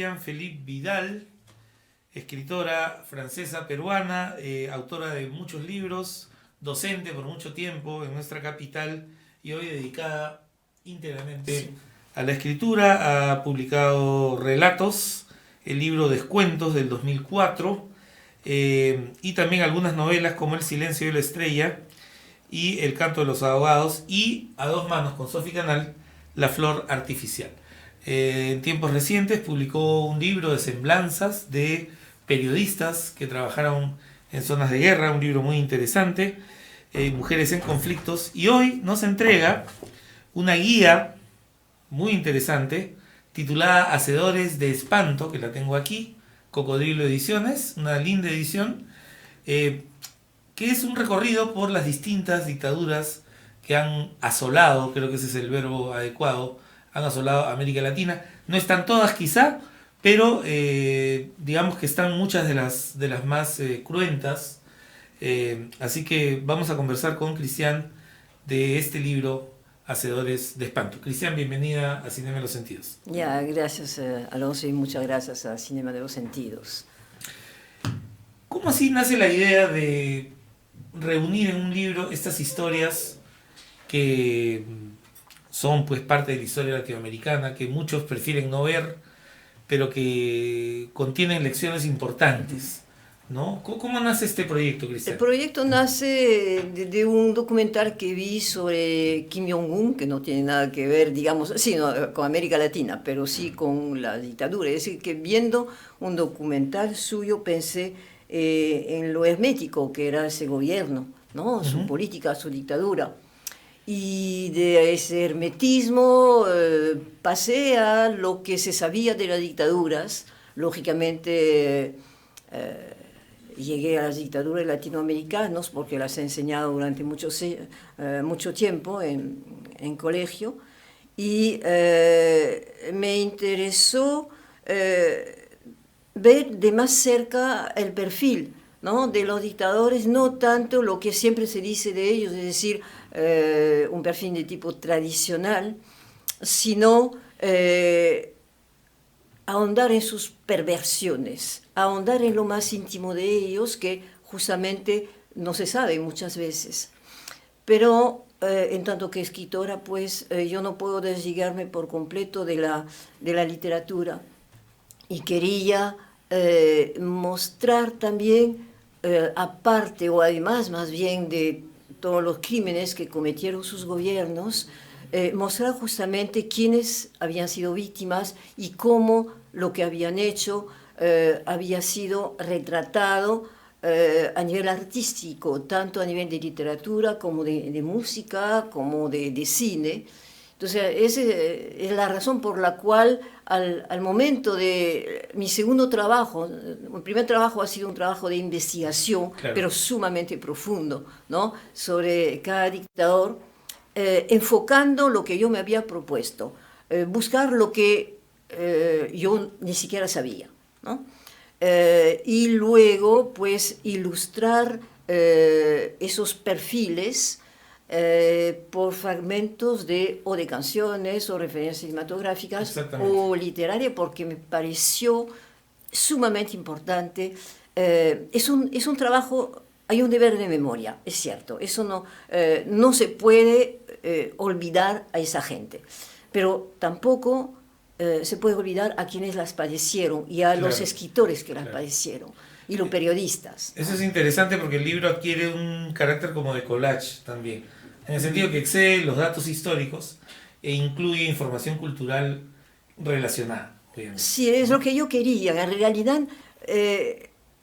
Cristian Philippe Vidal, escritora francesa peruana, autora de muchos libros, docente por mucho tiempo en nuestra capital y hoy dedicada íntegramente a la escritura. Ha publicado relatos, el libro Descuentos del 2004, y también algunas novelas como El silencio de la estrella y El canto de los ahogados, y a dos manos con Sofi Canal, La flor artificial. En tiempos recientes publicó un libro de semblanzas de periodistas que trabajaron en zonas de guerra, un libro muy interesante, Mujeres en conflictos, y hoy nos entrega una guía muy interesante titulada Hacedores de espanto, que la tengo aquí, Cocodrilo Ediciones, una linda edición, que es un recorrido por las distintas dictaduras que han asolado, creo que ese es el verbo adecuado, han asolado América Latina. No están todas quizá, pero digamos que están muchas de las más cruentas. Así que vamos a conversar con Cristian de este libro, Hacedores de espanto. Cristian, bienvenida a Cinema de los Sentidos. Ya, gracias Alonso, y muchas gracias a Cinema de los Sentidos. ¿Cómo así nace la idea de reunir en un libro estas historias que son pues parte de la historia latinoamericana, que muchos prefieren no ver, pero que contienen lecciones importantes, ¿no? ¿Cómo nace este proyecto, Cristian? El proyecto nace de un documental que vi sobre Kim Jong-un, que no tiene nada que ver, digamos, sí, no, con América Latina, pero sí con la dictadura. Es decir, que viendo un documental suyo pensé en lo hermético que era ese gobierno, ¿no? Su política, su dictadura. Y de ese hermetismo pasé a lo que se sabía de las dictaduras. Lógicamente llegué a las dictaduras latinoamericanas porque las he enseñado durante mucho tiempo en colegio, y me interesó ver de más cerca el perfil, ¿no?, de los dictadores, no tanto lo que siempre se dice de ellos, es decir, un perfil de tipo tradicional, sino ahondar en sus perversiones, ahondar en lo más íntimo de ellos, que justamente no se sabe muchas veces. Pero en tanto que escritora, pues yo no puedo desligarme por completo de la literatura, y quería mostrar también, aparte o además más bien de todos los crímenes que cometieron sus gobiernos, mostrar justamente quiénes habían sido víctimas y cómo lo que habían hecho había sido retratado a nivel artístico, tanto a nivel de literatura como de música, como de cine. Entonces, esa es la razón por la cual al momento de mi segundo trabajo, mi primer trabajo ha sido un trabajo de investigación, claro, pero sumamente profundo, ¿no?, sobre cada dictador, enfocando lo que yo me había propuesto, buscar lo que yo ni siquiera sabía, ¿no? Y luego, pues, ilustrar esos perfiles por fragmentos o de canciones o referencias cinematográficas o literarias, porque me pareció sumamente importante. Es un trabajo, hay un deber de memoria, es cierto, eso no se puede olvidar a esa gente, pero tampoco se puede olvidar a quienes las padecieron y a los escritores que las padecieron y los periodistas. Eso es interesante porque el libro adquiere un carácter como de collage también, en el sentido que excede los datos históricos e incluye información cultural relacionada, obviamente. Sí, es lo que yo quería. En realidad,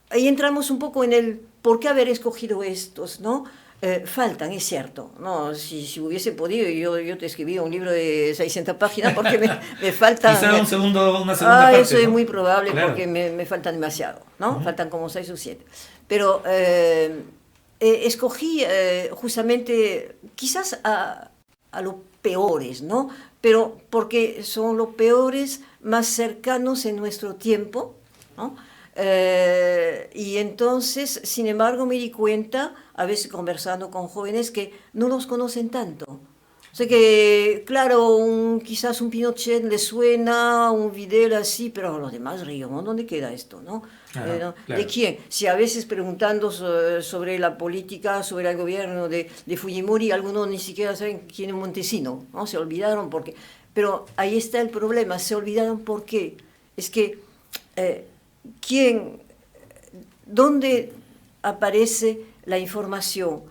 ahí entramos un poco en el por qué haber escogido estos, ¿no? Faltan, es cierto, ¿no? Si hubiese podido, yo te escribía un libro de 600 páginas porque me faltan... Quizá una segunda parte, eso es ¿no? muy probable, Claro. Porque me faltan demasiado, ¿no? Faltan como 6 o 7. Pero escogí justamente quizás a los peores, ¿no? Pero porque son los peores más cercanos en nuestro tiempo, ¿no? Y entonces, sin embargo, me di cuenta, a veces conversando con jóvenes, que no los conocen tanto. O sea que, claro, quizás un Pinochet le suena, un Videla así, pero los demás río, ¿no? ¿Dónde queda esto, no? Ajá, ¿No? claro. ¿De quién? Si a veces preguntando sobre la política, sobre el gobierno de Fujimori, algunos ni siquiera saben quién es Montesino, ¿no? Se olvidaron porque... Pero ahí está el problema, se olvidaron por qué. Es que, ¿quién, dónde aparece la información?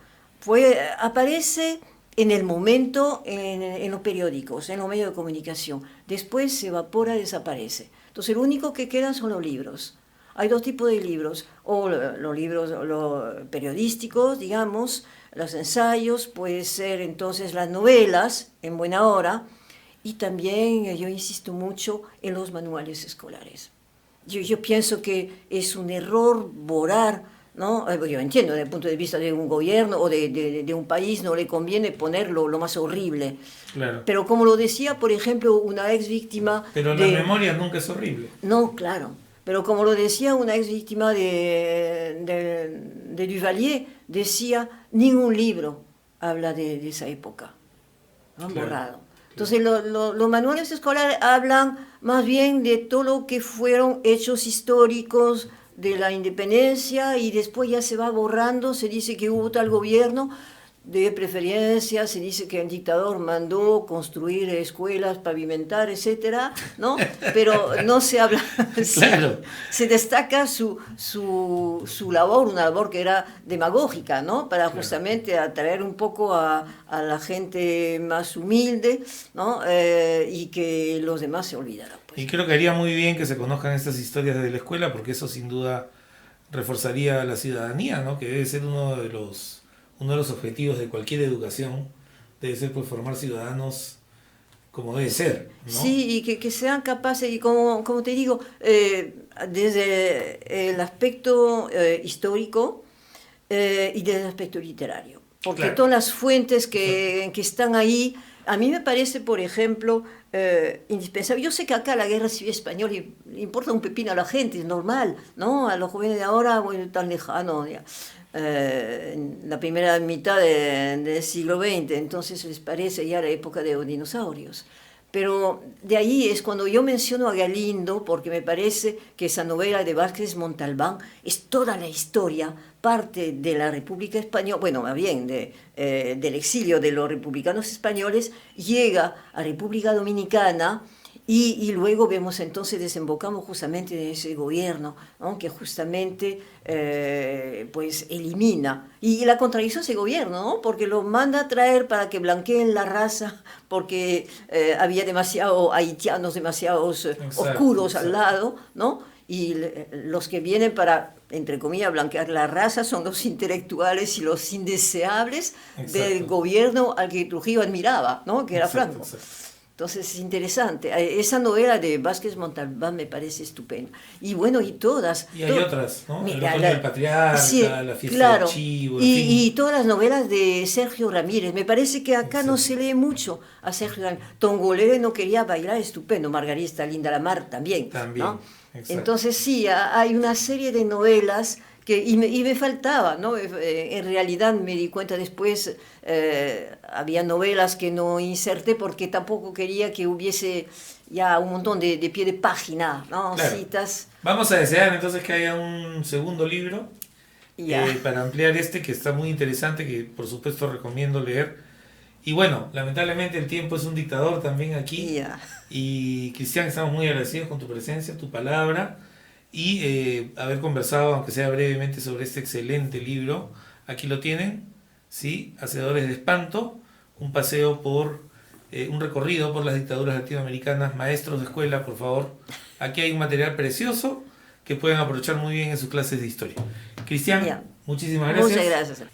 Pues aparece en el momento en los periódicos, en los medios de comunicación. Después se evapora, desaparece. Entonces, lo único que quedan son los libros. Hay dos tipos de libros, o los libros periodísticos, digamos, los ensayos, puede ser entonces las novelas, en buena hora, y también yo insisto mucho en los manuales escolares. Yo pienso que es un error borrar, ¿no? Yo entiendo, desde el punto de vista de un gobierno o de un país no le conviene poner lo más horrible. Claro. Pero como lo decía, por ejemplo, una ex víctima... Pero la memoria nunca es horrible. No, claro. Pero como lo decía una ex víctima de Duvalier, decía, ningún libro habla de esa época. Lo han borrado. Entonces los manuales escolares hablan más bien de todo lo que fueron hechos históricos de la independencia y después ya se va borrando, se dice que hubo tal gobierno, de preferencia se dice que el dictador mandó construir escuelas, pavimentar, etcétera, ¿no? Pero no se habla, Claro. se destaca su labor, una labor que era demagógica, ¿no? Para justamente atraer un poco a la gente más humilde, ¿no? Y que los demás se olvidaran. Pues. Y creo que haría muy bien que se conozcan estas historias desde la escuela, porque eso sin duda reforzaría la ciudadanía, ¿no? Que debe ser uno de los objetivos de cualquier educación, debe ser pues formar ciudadanos como debe ser, ¿no? Sí, y que sean capaces, y como te digo, desde el aspecto histórico y desde el aspecto literario. Porque claro. Todas las fuentes que están ahí, a mí me parece, por ejemplo, indispensable. Yo sé que acá la guerra civil española le importa un pepino a la gente, es normal, ¿no? A los jóvenes de ahora, bueno, tan lejano, ya. La primera mitad del siglo XX, entonces les parece ya la época de los dinosaurios. Pero de ahí es cuando yo menciono a Galindo, porque me parece que esa novela de Vázquez Montalbán es toda la historia, parte de la República Española, bueno, más bien del exilio de los republicanos españoles, llega a República Dominicana. Y luego vemos entonces, desembocamos justamente en ese gobierno, ¿no? Que justamente pues elimina. Y la contradice ese gobierno, ¿no? Porque lo manda a traer para que blanqueen la raza, porque había demasiados haitianos, demasiados oscuros al lado, ¿no? Y los que vienen para, entre comillas, blanquear la raza son los intelectuales y los indeseables del gobierno al que Trujillo admiraba, ¿no? Que era Franco. Entonces es interesante. Esa novela de Vázquez Montalbán me parece estupenda. Y bueno, y todas. Y hay otras, ¿no? Mira, el otoño del patriarca, sí, la fiesta claro, del chivo, y todas las novelas de Sergio Ramírez. Me parece que acá no se lee mucho a Sergio Ramírez. Tongolele no quería bailar, estupendo. Margarita Linda la Mar también. ¿No? Entonces sí, hay una serie de novelas y me faltaba, ¿no? En realidad me di cuenta después, había novelas que no inserté porque tampoco quería que hubiese ya un montón de pie de página, ¿no? Claro. Citas. Vamos a desear entonces que haya un segundo libro para ampliar que está muy interesante, que por supuesto recomiendo leer. Y bueno, lamentablemente el tiempo es un dictador también aquí. Y Cristian, estamos muy agradecidos con tu presencia, tu palabra. Y haber conversado, aunque sea brevemente, sobre este excelente libro. Aquí lo tienen, ¿sí? Hacedores de espanto, un paseo por, un recorrido por las dictaduras latinoamericanas. Maestros de escuela, por favor, aquí hay un material precioso que pueden aprovechar muy bien en sus clases de historia. Cristian, muchísimas gracias. Muchas gracias.